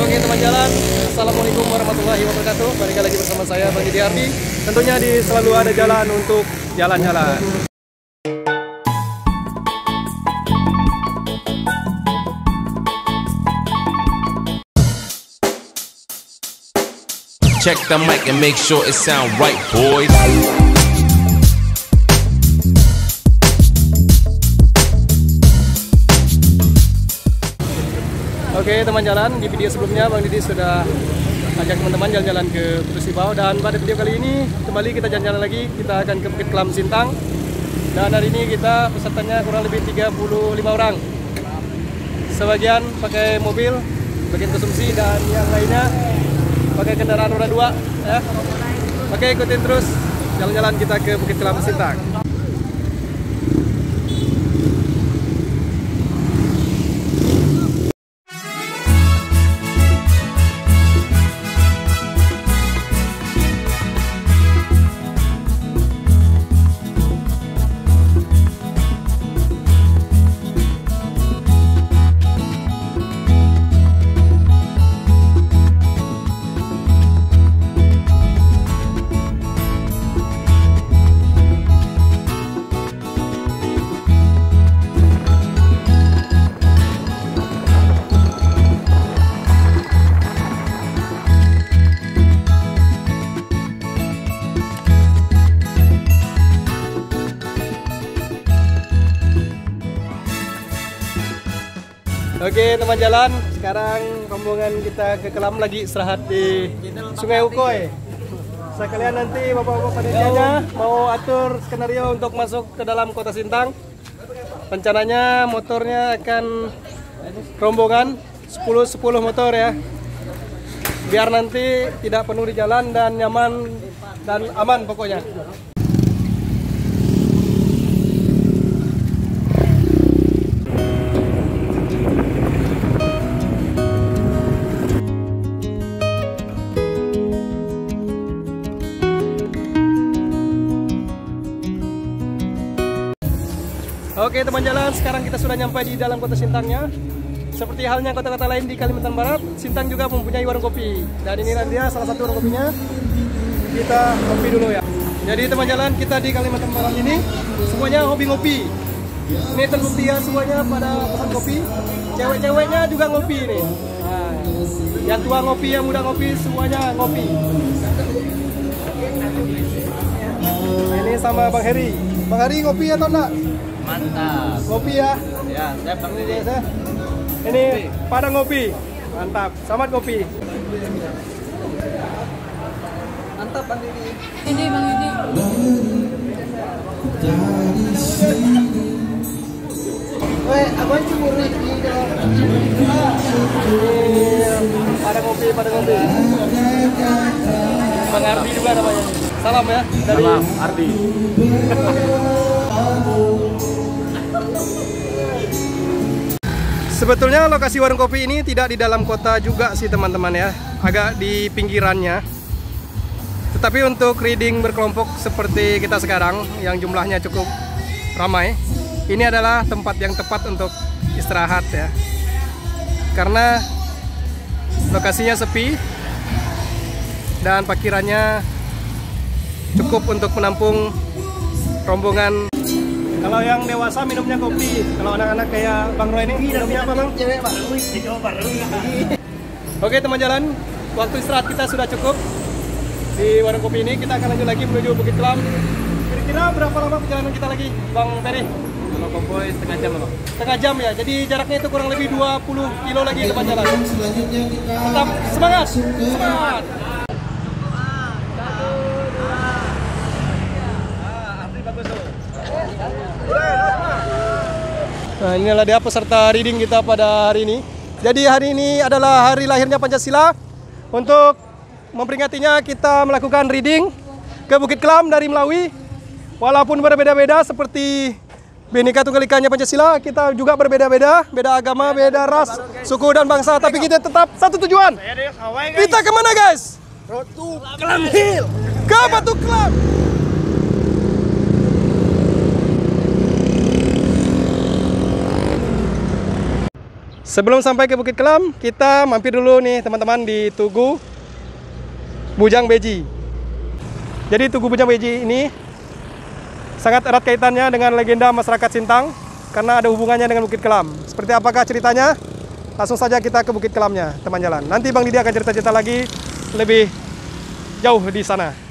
Oke teman jalan, Assalamualaikum warahmatullahi wabarakatuh. Balik lagi bersama saya Bang Didi Ardi. Tentunya di selalu ada jalan untuk jalan-jalan. Check the mic and make sure it sound right, boys. Oke teman jalan, di video sebelumnya Bang Didi sudah ajak teman-teman jalan-jalan ke Putus Sibau, dan pada video kali ini kembali kita jalan-jalan lagi. Kita akan ke Bukit Kelam Sintang, dan hari ini kita pesertanya kurang lebih 35 orang. Sebagian pakai mobil, bagian konsumsi, dan yang lainnya pakai kendaraan roda 2 ya. Oke, ikutin terus jalan-jalan kita ke Bukit Kelam Sintang. Oke teman jalan, sekarang rombongan kita ke Kelam lagi istirahat di Sungai Ukoy. Sekalian nanti bapak-bapak panitianya mau atur skenario untuk masuk ke dalam kota Sintang. Rencananya motornya akan rombongan 10 motor ya, biar nanti tidak penuh di jalan dan nyaman dan aman pokoknya. Oke teman jalan, sekarang kita sudah nyampe di dalam kota Sintangnya. Seperti halnya kota-kota lain di Kalimantan Barat, Sintang juga mempunyai warung kopi. Dan ini dia salah satu warung kopinya. Kita kopi dulu ya. Jadi teman jalan, kita di Kalimantan Barat ini semuanya hobi ngopi. Ini terbukti ya, semuanya pada pesan kopi. Cewek-ceweknya juga ngopi nih. Nah, yang tua ngopi, yang muda ngopi, semuanya ngopi. Ini sama Bang Heri. Bang Heri ngopi atau enggak? Mantap. Ngopi ya? Ya, saya Bang Didi. Ini pada ngopi. Mantap. Selamat ngopi. Mantap Bang Didi. Ini Bang Didi. Weh, abang cemburu nih. Pada ngopi, pada ngopi. Bang Ardi juga namanya. Salam ya dari Salam Ardi. Sebetulnya lokasi warung kopi ini tidak di dalam kota juga sih teman-teman ya, agak di pinggirannya. Tetapi untuk reading berkelompok seperti kita sekarang yang jumlahnya cukup ramai, ini adalah tempat yang tepat untuk istirahat ya. Karena lokasinya sepi dan parkirannya cukup untuk menampung rombongan. Kalau yang dewasa minumnya kopi, kalau anak-anak kayak Bang Roy ini minumnya apa Bang? Cewek Bang. Oke teman jalan, waktu istirahat kita sudah cukup di warung kopi ini. Kita akan lanjut lagi menuju Bukit Kelam. Kira-kira berapa lama perjalanan kita lagi Bang Ferry? Kalau konvoy setengah jam Bang. Setengah jam ya, jadi jaraknya itu kurang lebih 20 kilo lagi teman jalan. Tetap semangat! Semangat! Nah inilah dia peserta reading kita pada hari ini. Jadi hari ini adalah hari lahirnya Pancasila. Untuk memperingatinya kita melakukan reading ke Bukit Kelam dari Melawi. Walaupun berbeda-beda seperti Bhinneka Tunggal Ika-nya Pancasila, kita juga berbeda-beda, beda agama, beda ras, suku dan bangsa, tapi kita tetap satu tujuan. Kita kemana guys? Batu Kelam Hill. Ke Batu Kelam. Sebelum sampai ke Bukit Kelam, kita mampir dulu nih teman-teman di Tugu Bujang Beji. Jadi Tugu Bujang Beji ini sangat erat kaitannya dengan legenda masyarakat Sintang karena ada hubungannya dengan Bukit Kelam. Seperti apakah ceritanya? Langsung saja kita ke Bukit Kelamnya, teman jalan. Nanti Bang Didi akan cerita-cerita lagi lebih jauh di sana.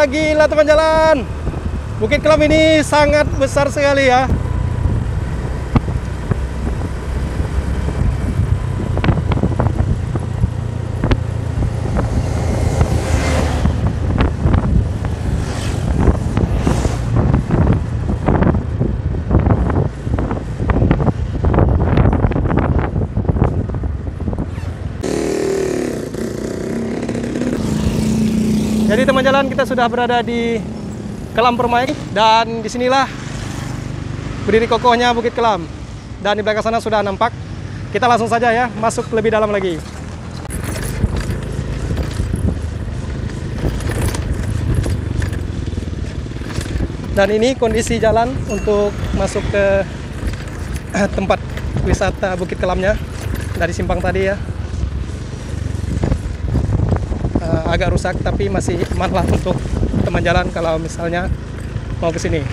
Gila teman jalan. Bukit Kelam ini sangat besar sekali ya. Jadi teman jalan, kita sudah berada di Kelam Permai dan disinilah berdiri kokohnya Bukit Kelam. Dan di belakang sana sudah nampak. Kita langsung saja ya masuk lebih dalam lagi. Dan ini kondisi jalan untuk masuk ke tempat wisata Bukit Kelamnya dari simpang tadi ya. Agak rusak tapi masih aman lah untuk teman jalan kalau misalnya mau ke sini.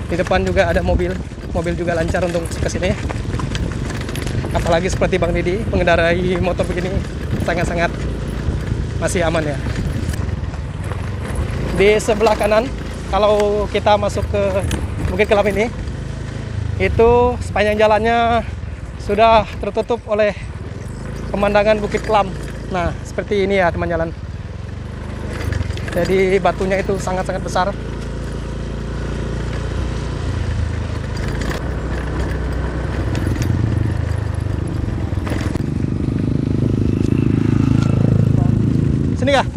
Di depan juga ada mobil juga lancar untuk ke sini. Apalagi seperti Bang Didi mengendarai motor begini sangat-sangat masih aman ya. Di sebelah kanan kalau kita masuk ke Bukit Kelam ini, itu sepanjang jalannya sudah tertutup oleh pemandangan Bukit Kelam. Nah, seperti ini ya teman jalan. Jadi batunya itu sangat-sangat besar. Sini kah?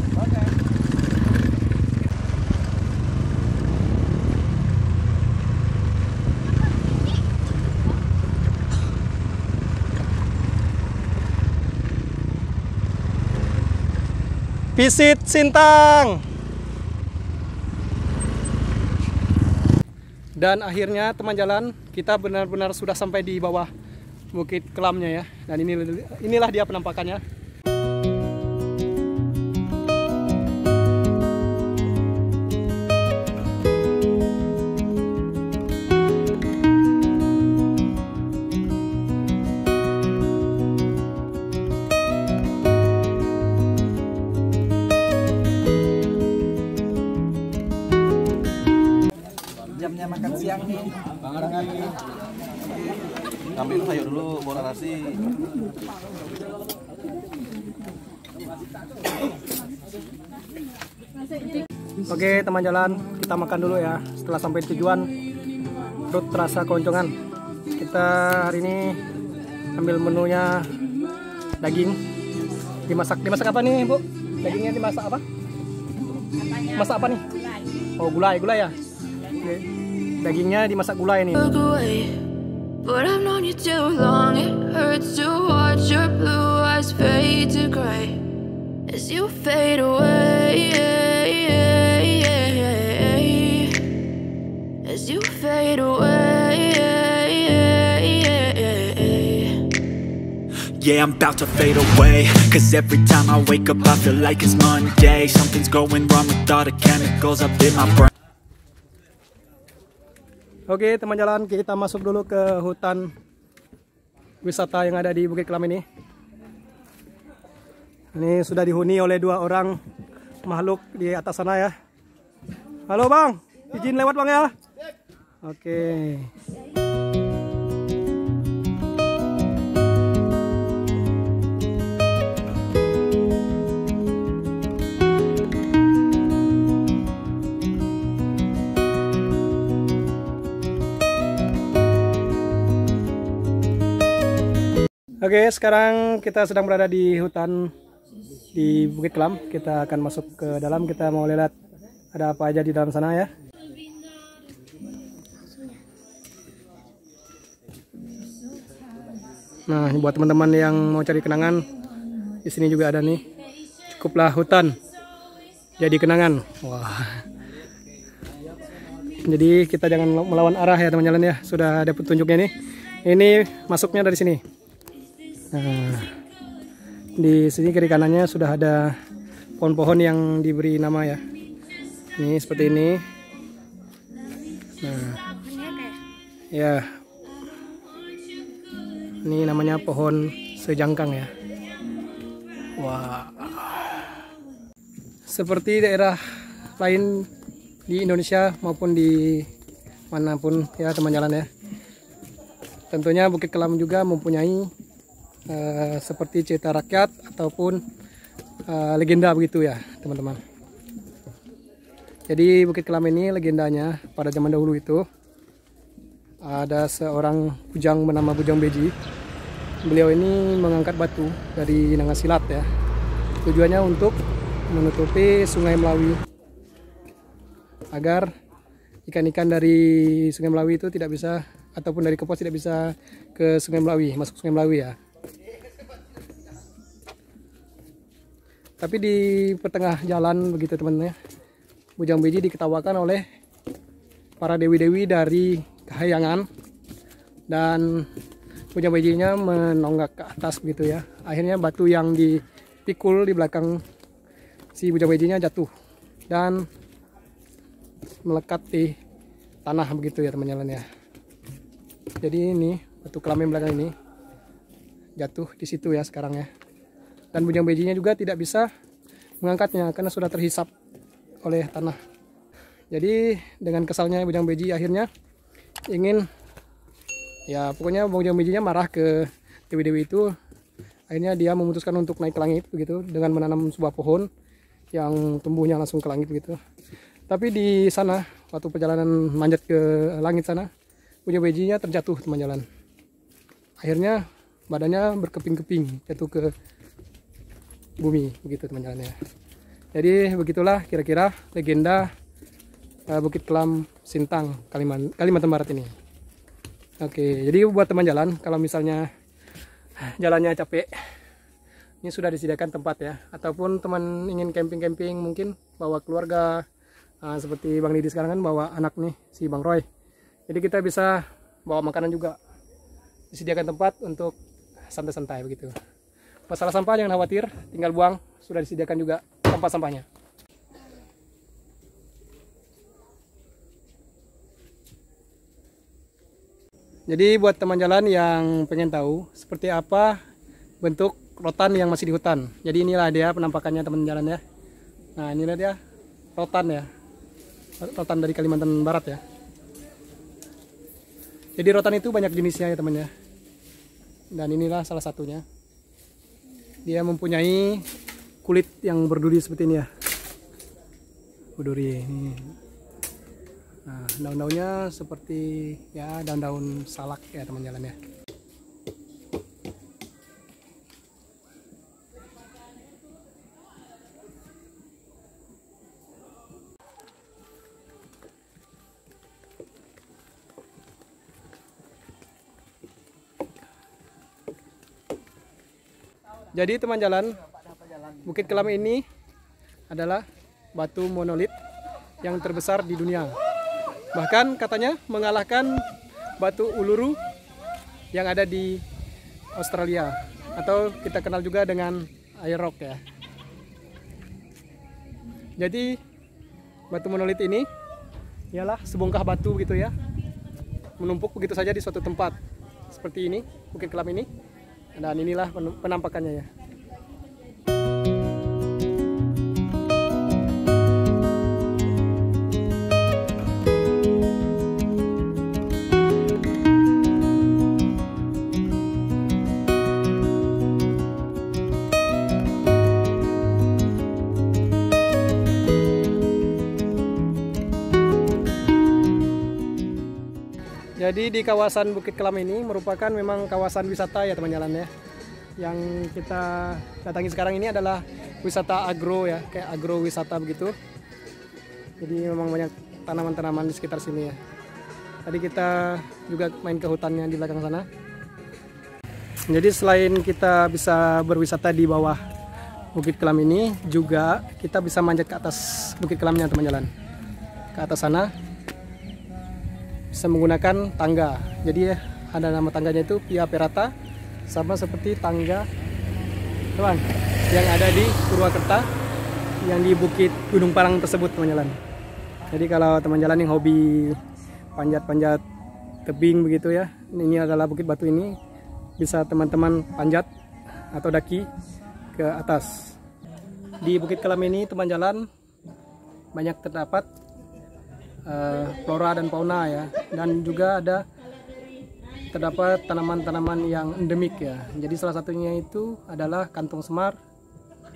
Visit Sintang. Dan akhirnya teman jalan, kita benar-benar sudah sampai di bawah Bukit Kelamnya ya. Dan inilah dia penampakannya. Jamnya makan siang nih. Ambil sayur dulu, bola nasi. Oke teman jalan, kita makan dulu ya. Setelah sampai tujuan, perut terasa keroncongan. Kita hari ini ambil menunya daging. Dimasak apa nih Bu? Dagingnya dimasak apa? Masak apa nih? Oh gulai ya. Oke. Dagingnya dimasak gulai nih. But I've known you too long. It hurts to watch your blue eyes fade to gray as you fade away. As you fade away. Yeah, I'm about to fade away. Cause every time I wake up I feel like it's Monday. Something's going wrong with all the chemicals up in my brain. Oke teman jalan, kita masuk dulu ke hutan wisata yang ada di Bukit Kelam ini. Ini sudah dihuni oleh 2 orang makhluk di atas sana ya. Halo Bang, izin lewat Bang ya. Oke. Oke, sekarang kita sedang berada di hutan di Bukit Kelam. Kita akan masuk ke dalam, kita mau lihat ada apa aja di dalam sana ya. Nah, buat teman-teman yang mau cari kenangan, di sini juga ada nih. Cukuplah hutan jadi kenangan. Wah. Jadi kita jangan melawan arah ya teman-teman ya. Sudah ada petunjuknya nih. Ini masuknya dari sini. Nah, di sini kiri kanannya sudah ada pohon-pohon yang diberi nama ya. Ini seperti ini. Nah, ya. Ini namanya pohon sejangkang ya. Wah. Seperti daerah lain di Indonesia maupun di manapun ya teman jalan ya. Tentunya Bukit Kelam juga mempunyai seperti cerita rakyat ataupun legenda begitu ya teman-teman. Jadi Bukit Kelam ini legendanya pada zaman dahulu itu ada seorang bujang bernama Bujang Beji. Beliau ini mengangkat batu dari Nangasilat ya. Tujuannya untuk menutupi Sungai Melawi agar ikan-ikan dari Sungai Melawi itu tidak bisa, ataupun dari Kepos tidak bisa ke Sungai Melawi, masuk Sungai Melawi ya. Tapi di pertengah jalan begitu teman-teman ya, Bujang Beji diketawakan oleh para dewi-dewi dari Kahyangan, dan Bujang Bejinya menonggak ke atas begitu ya. Akhirnya batu yang dipikul di belakang si Bujang Bejinya jatuh dan melekat di tanah begitu ya teman-teman ya. Jadi ini batu kelam yang belakang ini jatuh di situ ya sekarang ya. Dan Bujang Bejinya juga tidak bisa mengangkatnya karena sudah terhisap oleh tanah. Jadi dengan kesalnya Bujang Beji akhirnya ingin, ya pokoknya Bujang Bejinya marah ke dewi-dewi itu. Akhirnya dia memutuskan untuk naik ke langit begitu dengan menanam sebuah pohon yang tumbuhnya langsung ke langit begitu. Tapi di sana waktu perjalanan manjat ke langit sana, Bujang Bejinya terjatuh teman jalan. Akhirnya badannya berkeping-keping jatuh ke bumi begitu teman jalan ya. Jadi begitulah kira-kira legenda Bukit Kelam Sintang Kalimantan Barat ini. Oke, jadi buat teman jalan kalau misalnya jalannya capek, ini sudah disediakan tempat ya. Ataupun teman ingin camping-camping mungkin bawa keluarga, seperti Bang Didi sekarang kan bawa anak nih, si Bang Roy. Jadi kita bisa bawa makanan juga. Disediakan tempat untuk santai-santai begitu. Masalah sampah jangan khawatir, tinggal buang, sudah disediakan juga tempat sampahnya. Jadi buat teman jalan yang pengen tahu seperti apa bentuk rotan yang masih di hutan. Jadi inilah dia penampakannya teman jalan ya. Nah inilah dia rotan ya. Rotan dari Kalimantan Barat ya. Jadi rotan itu banyak jenisnya ya teman ya. Dan inilah salah satunya. Dia mempunyai kulit yang berduri seperti ini ya. Berduri ini. Nah, daun-daunnya seperti ya daun-daun salak ya teman jalan ya. Jadi teman jalan, Bukit Kelam ini adalah batu monolit yang terbesar di dunia. Bahkan katanya mengalahkan batu Uluru yang ada di Australia, atau kita kenal juga dengan Air Rock ya. Jadi batu monolit ini ialah sebongkah batu gitu ya, menumpuk begitu saja di suatu tempat seperti ini, Bukit Kelam ini. Dan inilah penampakannya ya. Jadi di kawasan Bukit Kelam ini merupakan memang kawasan wisata ya teman jalan ya. Yang kita datangi sekarang ini adalah wisata agro ya, kayak agrowisata begitu. Jadi memang banyak tanaman-tanaman di sekitar sini ya. Tadi kita juga main ke hutannya di belakang sana. Jadi selain kita bisa berwisata di bawah Bukit Kelam ini, juga kita bisa manjat ke atas Bukit Kelamnya teman jalan. Ke atas sana bisa menggunakan tangga. Jadi ada nama tangganya itu Via Ferrata, sama seperti tangga teman yang ada di Purwakarta yang di Bukit Gunung Parang tersebut teman jalan. Jadi kalau teman jalan yang hobi panjat-panjat tebing begitu ya, ini adalah Bukit Batu ini, bisa teman-teman panjat atau daki ke atas. Di Bukit Kelam ini teman jalan banyak terdapat flora dan fauna ya, dan juga terdapat tanaman-tanaman yang endemik ya. Jadi salah satunya itu adalah kantong semar.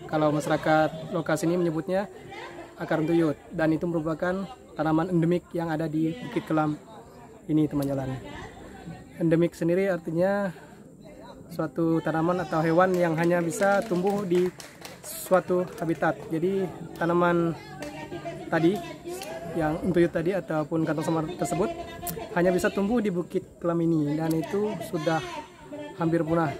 Kalau masyarakat lokal sini menyebutnya akar tuyut, dan itu merupakan tanaman endemik yang ada di Bukit Kelam ini teman jalan. Endemik sendiri artinya suatu tanaman atau hewan yang hanya bisa tumbuh di suatu habitat. Jadi tanaman tadi yang tuyut tadi ataupun kantong semar tersebut hanya bisa tumbuh di Bukit Kelam ini, dan itu sudah hampir punah.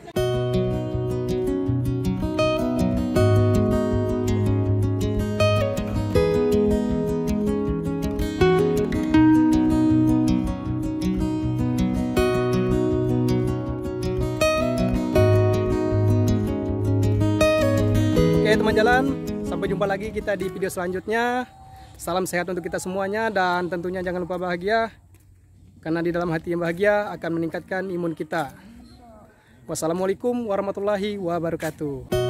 Oke teman jalan, sampai jumpa lagi kita di video selanjutnya. Salam sehat untuk kita semuanya, dan tentunya jangan lupa bahagia, karena di dalam hati yang bahagia akan meningkatkan imun kita. Wassalamualaikum warahmatullahi wabarakatuh.